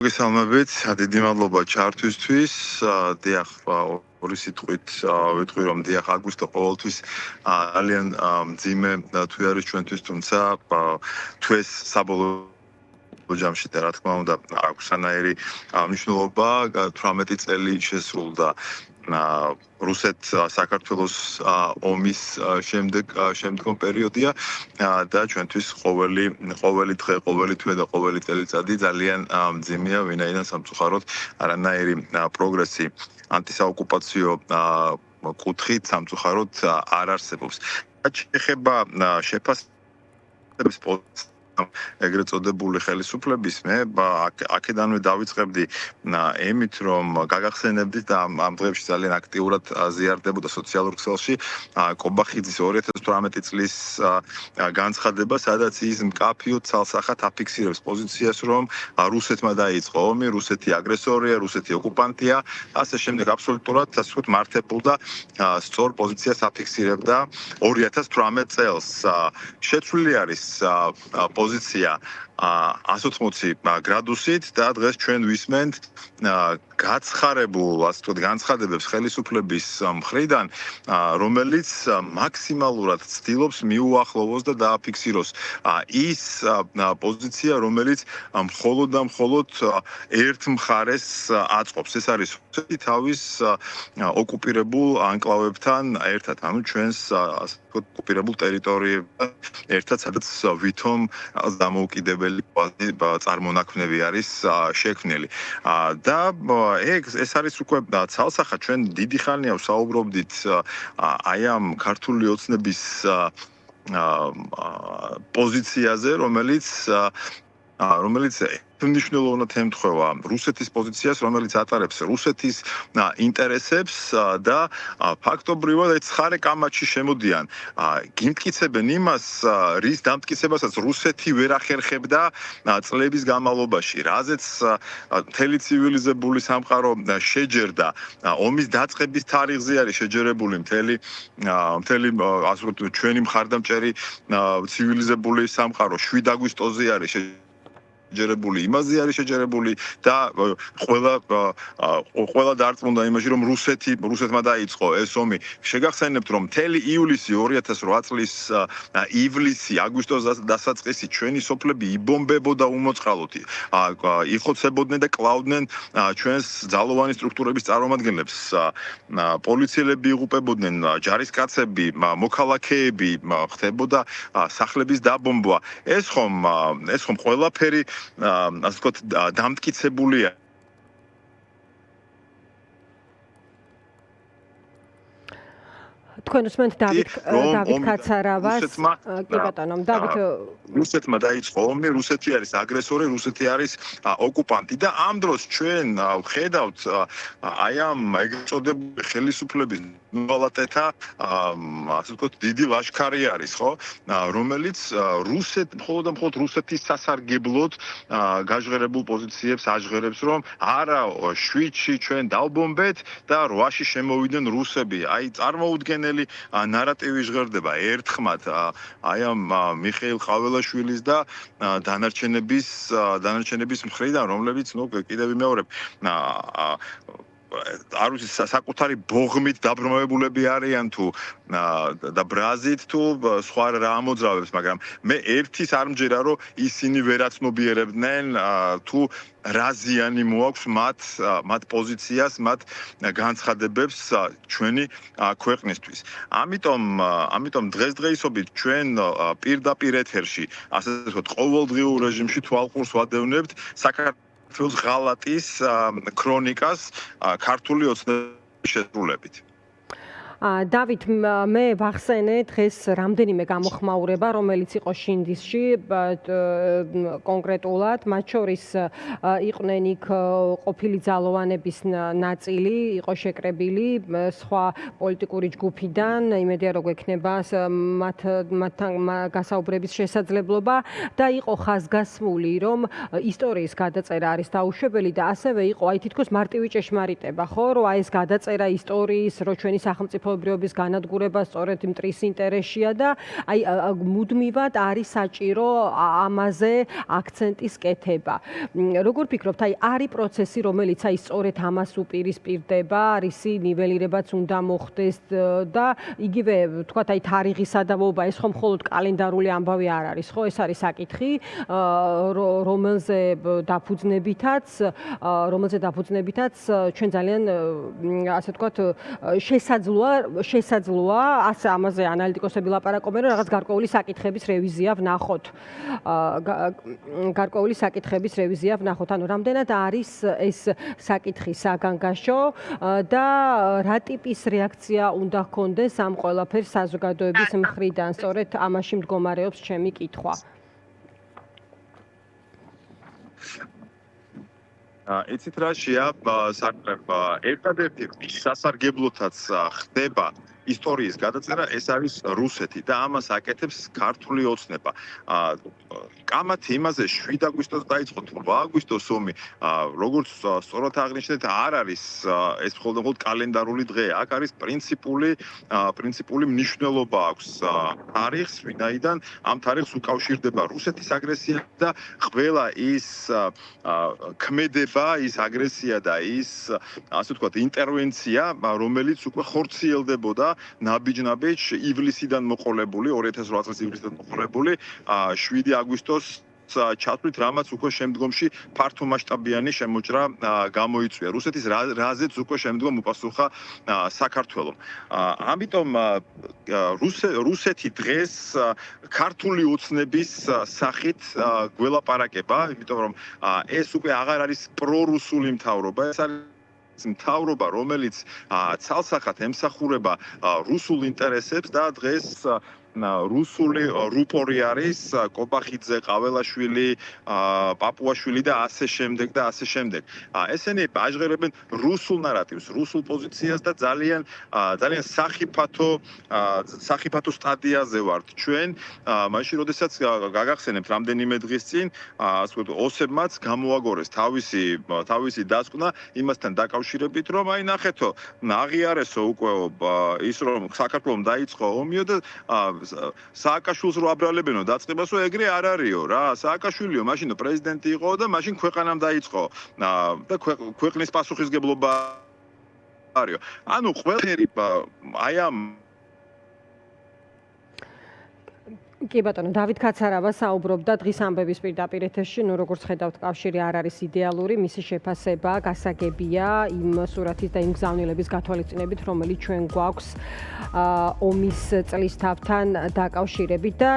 მოგესალმებით, დიდი მადლობა ჩართვისთვის. დიახ, ორი სიტყვით ვიტყვი რომ დიახ აგვისტო ყოველთვის ძალიან მძიმე თუ არის ჩვენთვის, თუმცა თუ ეს საბოლოო ჯამში და რა თქმა უნდა აქვს სანაირი მნიშვნელობა 18 წელი შესრულდა რუსეთ-საქართველოს ომის შემდგომ პერიოდია და ჩვენთვის ყოველი დღე, ყოველი თვე და ყოველი წელიწადი ძალიან მძიმეა, ვინაიდან სამწუხაროდ არანაირი პროგრესი ანტისაოკუპაციო კუთხით სამწუხაროდ არ არსებობს. რაც შეეხება შეფასების ეგრეთ წოდებული ხელისუფლების მე აქედანვე დავიწყებდი ემით რომ გაგახსენებდით და ამ დღეებში ძალიან აქტიურად ზიარდებოდა სოციალურ ქსელში კობახიძის 2018 წლის განცხადება, სადაც ის მკაფიოდ ცალსახად აფიქსირებს პოზიციას, რომ რუსეთმა დაიწყო ომი, რუსეთი აგრესორია, რუსეთი ოკუპანტია, ასე შემდეგ აბსოლუტურად ასე ვთქვათ მართებულ და სწორ პოზიციას აფიქსირებდა 2018 წელს. შეცვლილი არის პოზიცია 180 გრადუსით და დღეს ჩვენ ვისმენთ გაცხარებულ, ასე ვთქვათ, განცხადებებს ხელისუფლების მხრიდან, რომელიც მაქსიმალურად ცდილობს მიუახლოვოს და დააფიქსიროს ის პოზიცია, რომელიც მხოლოდ და მხოლოდ ერთ მხარეს აწყობს. ეს არის თავის ოკუპირებულ ანკლავებთან ერთად, ანუ ჩვენს ასე ვთქვათ, ოკუპირებულ ტერიტორიებთან ერთად, სადაც ვითომ დამოუკიდებელი წარმონაქმნები არის შექმნილი. და ეს არის უკვე ცალსახად ჩვენ დიდი ხანია ვსაუბრობდით აი ამ ქართული ოცნების პოზიციაზე, რომელიც მნიშვნელოვნად ემთხვევა რუსეთის პოზიციას, რომელიც ატარებს რუსეთის ინტერესებს და ფაქტობრივად ეს ცხარე კამათში შემოდიან. გიმტკიცებენ იმას, რის დამტკიცებასაც რუსეთი ვერ ახერხებდა წლების განმავლობაში, რაზეც მთელი ცივილიზებული სამყარო შეჯერდა. ომის დაწყების თარიღზე არის შეჯერებული მთელი ასე ვთქვათ, ჩვენი მხარდამჭერი ცივილიზებული სამყარო 7 აგვისტოზე არის შეჯერებული, იმაზე არის შეჯერებული და ყველა დარწმუნდა იმაში, რომ რუსეთმა დაიწყო ეს ომი. შეგახსენებთ, რომ მთელი ივლისი 2008 წლის ივლისი, აგვისტოს დასაწყისი ჩვენი სოფლები იბომბებოდა უმოწყალოდ. იხოცებოდნენ და კლავდნენ ჩვენს ძალოვანი სტრუქტურების წარმომადგენლებს. პოლიციელები იღუპებოდნენ, ჯარისკაცები, მოქალაქეები, ხდებოდა სახლების დაბომბვა. ეს ხომ ყველაფერი ასე ვთქვათ, დამტკიცებულია. თქვენ უსმენთ დავით კაცარავას. კი ბატონო, დავით რუსეთმა დაიწყო ომი, რუსეთი არის აგრესორი, რუსეთი არის ოკუპანტი და ამ დროს ჩვენ ვხედავთ აი ამ ეგრეთ წოდებული ხელისუფლების ნუვალატეთა ასე ვთქვათ, დიდი ლაშქარი არის, ხო? რომელიც მხოლოდ და მხოლოდ რუსეთის სასარგებლოდ გაჟღერებულ პოზიციებს აჟღერებს, რომ არა 7-ში ჩვენ დავბომბეთ და 8-ში შემოვიდნენ რუსები. აი წარმოუდგენელი ნარატივი ჟღერდება ერთხმად აი ამ მიხეილ ყაველაშვილის და დანარჩენების მხრიდან, რომლებიც კიდევ ვიმეორებ არ ვიცი საკუთარი ბოღმით დაბრმავებულები არიან თუ და ბრაზით თუ სხვა რა ამოძრავებს, მაგრამ მე ერთის არ მჯერა, რომ ისინი ვერაცნობიერებდნენ თუ რა ზიანი მოაქვს მათ პოზიციას, მათ განცხადებებს ჩვენი ქვეყნისთვის. ამიტომ დღესდღეობით ჩვენ პირდაპირ ეთერში, ასე ვთქვათ, ყოველდღიურ რეჟიმში თვალყურს ვადევნებთ საქართველოს ღალატის ქრონიკას ქართული ოცნების შესრულებით. დავით, მე ვახსენე დღეს რამდენიმე გამოხმაურება, რომელიც იყო შინდისში კონკრეტულად, მათ შორის იყვნენ იქ ყოფილი ძალოვანების ნაწილი, იყო შეკრებილი სხვა პოლიტიკური ჯგუფიდან, იმედია რომ გვექნება მათთან გასაუბრების შესაძლებლობა და იყო ხაზგასმული, რომ ისტორიის გადაწერა არის დაუშვებელი და ასევე იყო აი თითქოს მარტივი ჭეშმარიტება, ხო, რომ აი ეს გადაწერა ისტორიის, რომ ჩვენი სახელმწიფო ჩვეუბრიობის განადგურება სწორედ მტრის ინტერესშია და აი მუდმივად არის საჭირო ამაზე აქცენტის კეთება. Როგორ ფიქრობთ, აი არის პროცესი, რომელიც აი სწორედ ამას უპირისპირდება, რისი ნიველირებაც უნდა მოხდეს და იგივე თქვათ აი თარიღისა და ვობა ეს ხომ მხოლოდ კალენდარული ამბავი არ არის, ხო? ეს არის საკითხი, რომელზე დაფუძნებითაც ჩვენ ძალიან ასე ვთქვათ შესაძლოა ამაზე ანალიტიკოსები ლაპარაკობენ, რომ რაღაც გარკვეული საკითხების რევიზია ვნახოთ. ანუ რამდენად არის ეს საკითხი საგანგაშო და რა ტიპის რეაქცია უნდა ჰქონდეს ამ ყველაფერს საზოგადოების მხრიდან, სწორედ ამაში მდგომარეობს ჩემი კითხვა. იცით რაშია ერთადერთი სასარგებლოთაც ხდება ისტორიის გადაწერა, ეს არის რუსეთი და ამას აკეთებს ქართული ოცნება. კამათი იმაზე 7 აგვისტოს დაიწყო თუ 8 აგვისტოს ომი, როგორც სწორად აღნიშნეთ, არ არის ეს მხოლოდ კალენდარული დღე, აქ არის პრინციპული მნიშვნელობა აქვს თარიღს, ვინაიდან ამ თარიღს უკავშირდება რუსეთის აგრესია და ყველა ის ქმედება, ის აგრესია და ის ასე ვთქვათ ინტერვენცია, რომელიც უკვე ხორციელდებოდა ნაბიჯ ივლისიდან მოყოლებული 2008 წლის ივლისიდან მოყოლებული 7 აგვისტოს ჩათვლით, რამაც უკვე შემდგომში ფართომასშტაბიანი შემოჭრა გამოიწვია. რუსეთის რაზეც უკვე შემდგომ უპასუხა საქართველომ. ამიტომ რუსეთი დღეს ქართული ოცნების სახით გველაპარაკება, იმიტომ რომ ეს უკვე აღარ არის პრორუსული მთავრობა, ეს არის მთავრობა, რომელიც ცალსახად ემსახურება რუსულ ინტერესებს და დღეს რუსული რუპორი არის კობახიძე, ყაველაშვილი, პაპუაშვილი და ასე შემდეგ. ესენი აჟღერებენ რუსულ ნარატივს, რუსულ პოზიციას და ძალიან სახიფათო სტადიაზე ვართ ჩვენ. მაშინ როდესაც გაგახსენებთ რამდენიმე დღის წინ, ასე ვთქვათ, ოსებმაც გამოაგორეს თავისი დასკვნა იმასთან დაკავშირებით, რომ აი ნახეთო, აღიარესო უკვე ის რომ საქართველოს დაიწყო ომიო და სააკაშვილს რო აბრალებენო დაწყებასო ეგრე არ არისო რა. სააკაშვილიო მაშინ პრეზიდენტი იყო და მაშინ ქვეყანამ დაიწყო და ქვეყნის პასუხისგებლობა არისო. ანუ ყველაფერი აი ამ კი ბატონო, დავით კაცარავა საუბრობდა დღის ამბების პირდაპირ ეთერში, როგორც ხედავთ, კავშირი არ არის იდეალური, მისი შეფასება გასაგებია იმ სურათის და იმ გზავნილების გათვალისწინებით, რომელიც ჩვენ გვაქვს ომის წლისთავთან დაკავშირებით და